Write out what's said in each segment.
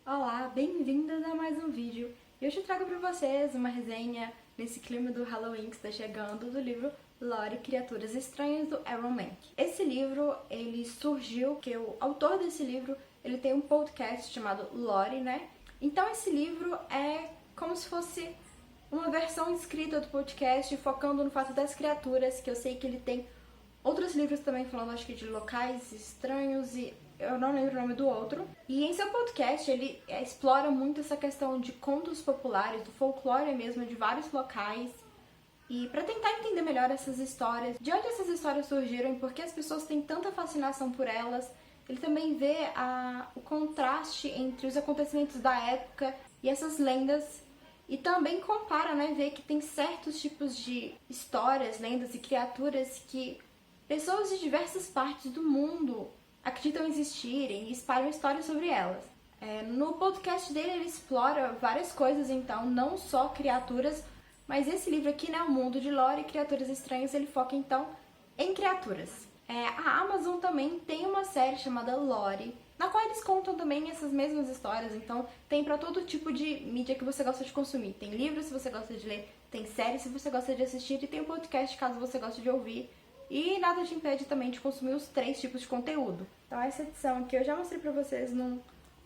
Olá, bem-vindas a mais um vídeo. E hoje eu trago para vocês uma resenha nesse clima do Halloween que está chegando do livro Lore, Criaturas Estranhas, do Aaron Menck. Esse livro, ele surgiu porque o autor desse livro, ele tem um podcast chamado Lore, né? Então esse livro é como se fosse uma versão escrita do podcast, focando no fato das criaturas, que eu sei que ele tem outros livros também falando, acho que de locais estranhos e eu não lembro o nome do outro. E em seu podcast ele explora muito essa questão de contos populares, do folclore mesmo, de vários locais. E para tentar entender melhor essas histórias, de onde essas histórias surgiram e por que as pessoas têm tanta fascinação por elas, ele também vê o contraste entre os acontecimentos da época e essas lendas. E também compara, né, vê que tem certos tipos de histórias, lendas e criaturas que pessoas de diversas partes do mundo acreditam existirem e espalham histórias sobre elas. No podcast dele ele explora várias coisas, então, não só criaturas, mas esse livro aqui, né, O Mundo de Lore e Criaturas Estranhas, ele foca então em criaturas. A Amazon também tem uma série chamada Lore, na qual eles contam também essas mesmas histórias, então tem para todo tipo de mídia que você gosta de consumir. Tem livros se você gosta de ler, tem séries se você gosta de assistir e tem um podcast caso você goste de ouvir. E nada te impede também de consumir os 3 tipos de conteúdo. Então essa edição aqui eu já mostrei pra vocês num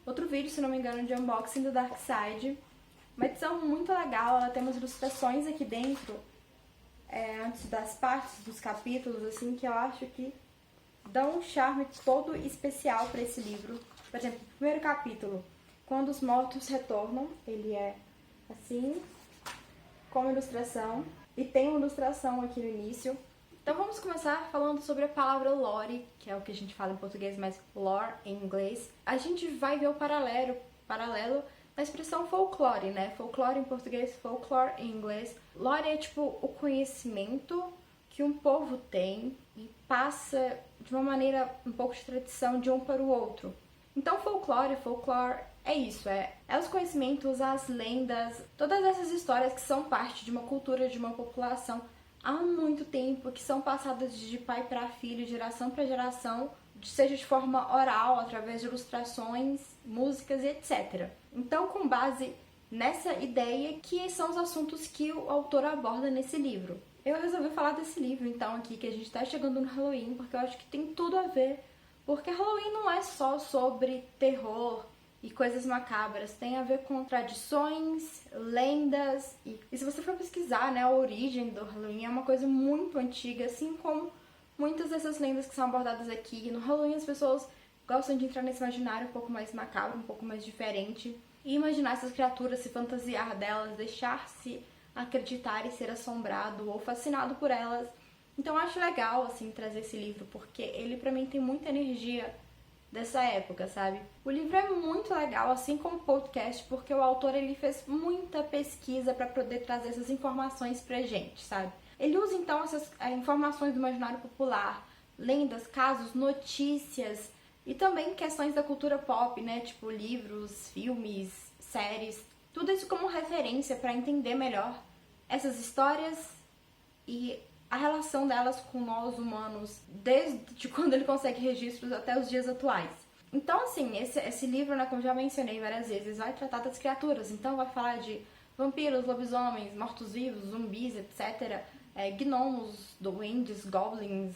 outro vídeo, se não me engano, de unboxing do Dark Side. Uma edição muito legal, ela tem umas ilustrações aqui dentro, antes das partes dos capítulos, assim, que eu acho que dão um charme todo especial pra esse livro. Por exemplo, o primeiro capítulo, Quando os Mortos Retornam, ele é assim, com ilustração, e tem uma ilustração aqui no início. Então vamos começar falando sobre a palavra lore, que é o que a gente fala em português, mas lore em inglês. A gente vai ver o paralelo da expressão folclore, né? Folclore em português, folklore em inglês. Lore é tipo o conhecimento que um povo tem e passa de uma maneira um pouco de tradição de um para o outro. Então folclore é isso, é os conhecimentos, as lendas, todas essas histórias que são parte de uma cultura, de uma população há muito tempo, que são passadas de pai para filho, geração para geração, seja de forma oral, através de ilustrações, músicas e etc. Então, com base nessa ideia, que são os assuntos que o autor aborda nesse livro. Eu resolvi falar desse livro, então, aqui, que a gente está chegando no Halloween, porque eu acho que tem tudo a ver, porque Halloween não é só sobre terror e coisas macabras, tem a ver com tradições, lendas, e se você for pesquisar, né, a origem do Halloween é uma coisa muito antiga, assim como muitas dessas lendas que são abordadas aqui. No Halloween as pessoas gostam de entrar nesse imaginário um pouco mais macabro, um pouco mais diferente, e imaginar essas criaturas, se fantasiar delas, deixar-se acreditar e ser assombrado ou fascinado por elas. Então eu acho legal, assim, trazer esse livro, porque ele pra mim tem muita energia dessa época, sabe? O livro é muito legal, assim como o podcast, porque o autor ele fez muita pesquisa para poder trazer essas informações pra gente, sabe? Ele usa então essas informações do imaginário popular, lendas, casos, notícias e também questões da cultura pop, né? Tipo livros, filmes, séries, tudo isso como referência para entender melhor essas histórias e a relação delas com nós humanos, desde quando ele consegue registros até os dias atuais. Então, assim, esse livro, né, como já mencionei várias vezes, vai tratar das criaturas. Então, vai falar de vampiros, lobisomens, mortos-vivos, zumbis, etc. Gnomos, duendes, goblins,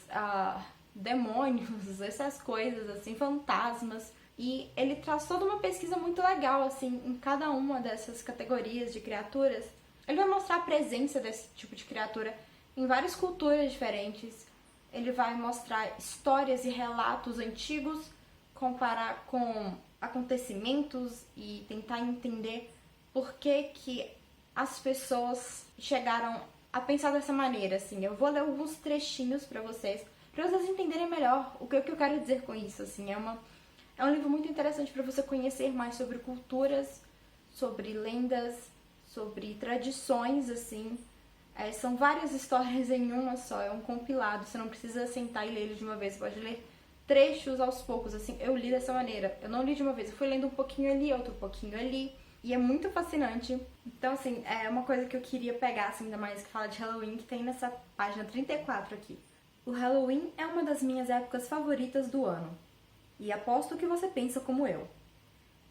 demônios, essas coisas, assim, fantasmas. E ele traz toda uma pesquisa muito legal, assim, em cada uma dessas categorias de criaturas. Ele vai mostrar a presença desse tipo de criatura em várias culturas diferentes. Ele vai mostrar histórias e relatos antigos, comparar com acontecimentos e tentar entender por que as pessoas chegaram a pensar dessa maneira, assim. Eu vou ler alguns trechinhos para vocês entenderem melhor o que eu quero dizer com isso, assim. É um livro muito interessante para você conhecer mais sobre culturas, sobre lendas, sobre tradições, assim. São várias histórias em uma só, é um compilado, você não precisa sentar e ler ele de uma vez, você pode ler trechos aos poucos, assim. Eu li dessa maneira, eu não li de uma vez, eu fui lendo um pouquinho ali, outro pouquinho ali, e é muito fascinante. Então, assim, é uma coisa que eu queria pegar, assim, ainda mais que fala de Halloween, que tem nessa página 34 aqui. O Halloween é uma das minhas épocas favoritas do ano, e aposto que você pensa como eu.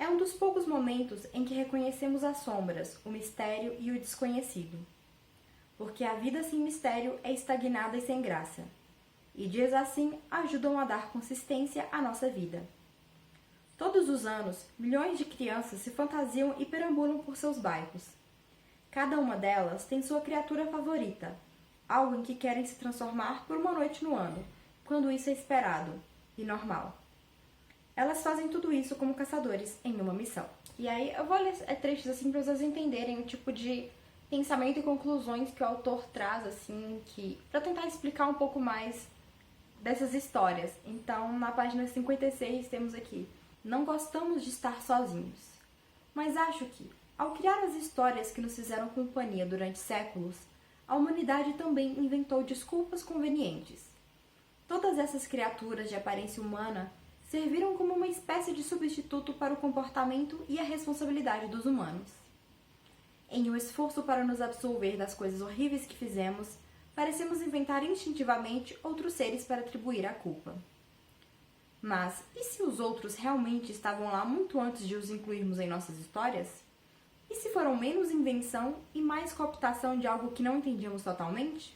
É um dos poucos momentos em que reconhecemos as sombras, o mistério e o desconhecido. Porque a vida sem mistério é estagnada e sem graça. E dias assim ajudam a dar consistência à nossa vida. Todos os anos, milhões de crianças se fantasiam e perambulam por seus bairros. Cada uma delas tem sua criatura favorita, algo em que querem se transformar por uma noite no ano, quando isso é esperado e normal. Elas fazem tudo isso como caçadores em uma missão. E aí eu vou ler trechos assim para vocês entenderem o tipo de pensamento e conclusões que o autor traz assim, para tentar explicar um pouco mais dessas histórias. Então, na página 56 temos aqui: não gostamos de estar sozinhos, mas acho que, ao criar as histórias que nos fizeram companhia durante séculos, a humanidade também inventou desculpas convenientes. Todas essas criaturas de aparência humana serviram como uma espécie de substituto para o comportamento e a responsabilidade dos humanos. Em um esforço para nos absolver das coisas horríveis que fizemos, parecemos inventar instintivamente outros seres para atribuir a culpa. Mas, e se os outros realmente estavam lá muito antes de os incluirmos em nossas histórias? E se foram menos invenção e mais cooptação de algo que não entendíamos totalmente?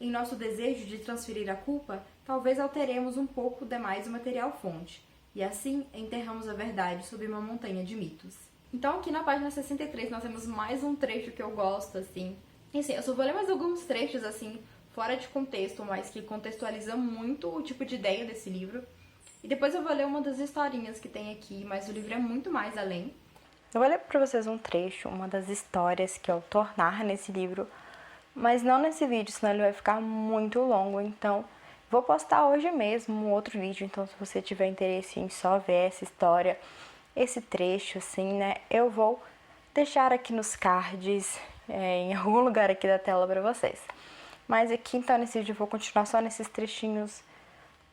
Em nosso desejo de transferir a culpa, talvez alteremos um pouco demais o material-fonte, e assim enterramos a verdade sob uma montanha de mitos. Então aqui na página 63 nós temos mais um trecho que eu gosto, assim. E assim, eu só vou ler mais alguns trechos, assim, fora de contexto, mas que contextualizam muito o tipo de ideia desse livro. E depois eu vou ler uma das historinhas que tem aqui, mas o livro é muito mais além. Eu vou ler pra vocês um trecho, uma das histórias que o autor narra nesse livro, mas não nesse vídeo, senão ele vai ficar muito longo, então vou postar hoje mesmo um outro vídeo, então se você tiver interesse em só ver essa história, esse trecho, assim, né, eu vou deixar aqui nos cards, em algum lugar aqui da tela pra vocês. Mas aqui, então, nesse vídeo eu vou continuar só nesses trechinhos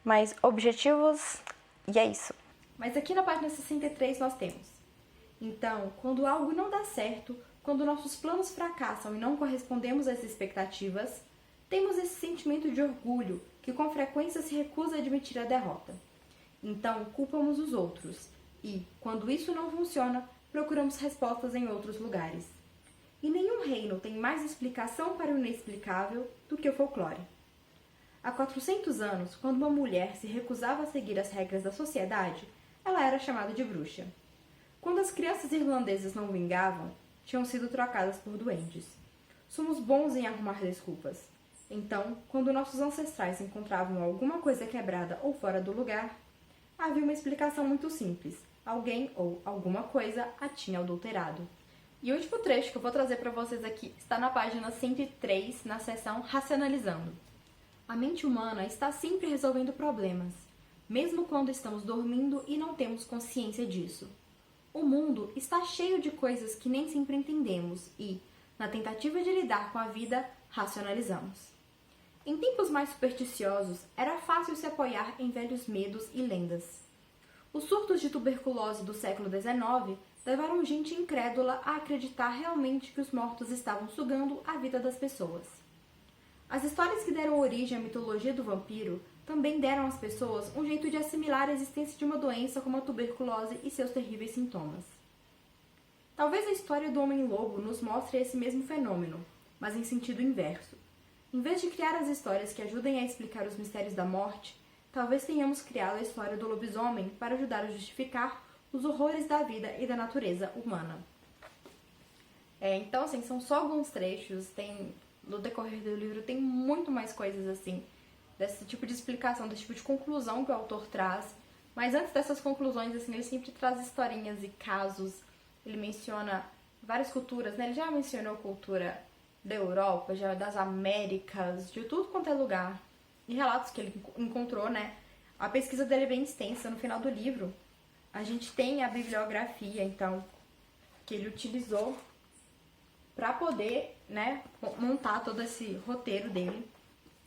mais objetivos, e é isso. Mas aqui na página 63 nós temos: então, quando algo não dá certo, quando nossos planos fracassam e não correspondemos às expectativas, temos esse sentimento de orgulho que com frequência se recusa a admitir a derrota. Então, culpamos os outros e, quando isso não funciona, procuramos respostas em outros lugares. E nenhum reino tem mais explicação para o inexplicável do que o folclore. Há 400 anos, quando uma mulher se recusava a seguir as regras da sociedade, ela era chamada de bruxa. Quando as crianças irlandesas não vingavam, tinham sido trocadas por duendes. Somos bons em arrumar desculpas. Então, quando nossos ancestrais encontravam alguma coisa quebrada ou fora do lugar, havia uma explicação muito simples. Alguém ou alguma coisa a tinha adulterado. E o último trecho que eu vou trazer para vocês aqui está na página 103, na seção Racionalizando. A mente humana está sempre resolvendo problemas, mesmo quando estamos dormindo e não temos consciência disso. O mundo está cheio de coisas que nem sempre entendemos e, na tentativa de lidar com a vida, racionalizamos. Em tempos mais supersticiosos, era fácil se apoiar em velhos medos e lendas. Os surtos de tuberculose do século XIX levaram gente incrédula a acreditar realmente que os mortos estavam sugando a vida das pessoas. As histórias que deram origem à mitologia do vampiro também deram às pessoas um jeito de assimilar a existência de uma doença como a tuberculose e seus terríveis sintomas. Talvez a história do Homem-Lobo nos mostre esse mesmo fenômeno, mas em sentido inverso. Em vez de criar as histórias que ajudem a explicar os mistérios da morte, talvez tenhamos criado a história do lobisomem para ajudar a justificar os horrores da vida e da natureza humana. Então, assim, são só alguns trechos, no decorrer do livro tem muito mais coisas assim, desse tipo de explicação, desse tipo de conclusão que o autor traz. Mas antes dessas conclusões, assim, ele sempre traz historinhas e casos. Ele menciona várias culturas, né? Ele já mencionou a cultura da Europa, já das Américas, de tudo quanto é lugar. E relatos que ele encontrou, né? A pesquisa dele é bem extensa. No final do livro, a gente tem a bibliografia, então, que ele utilizou para poder, né, montar todo esse roteiro dele.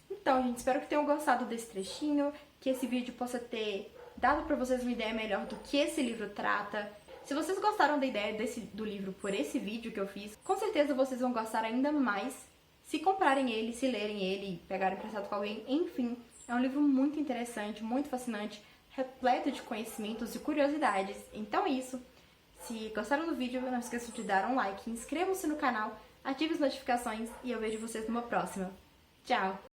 Então, gente, espero que tenham gostado desse trechinho, que esse vídeo possa ter dado para vocês uma ideia melhor do que esse livro trata. Se vocês gostaram da ideia do livro por esse vídeo que eu fiz, com certeza vocês vão gostar ainda mais se comprarem ele, se lerem ele, pegarem emprestado com alguém. Enfim, é um livro muito interessante, muito fascinante, repleto de conhecimentos e curiosidades. Então é isso. Se gostaram do vídeo, não esqueçam de dar um like, inscrevam-se no canal, ativem as notificações e eu vejo vocês numa próxima. Tchau!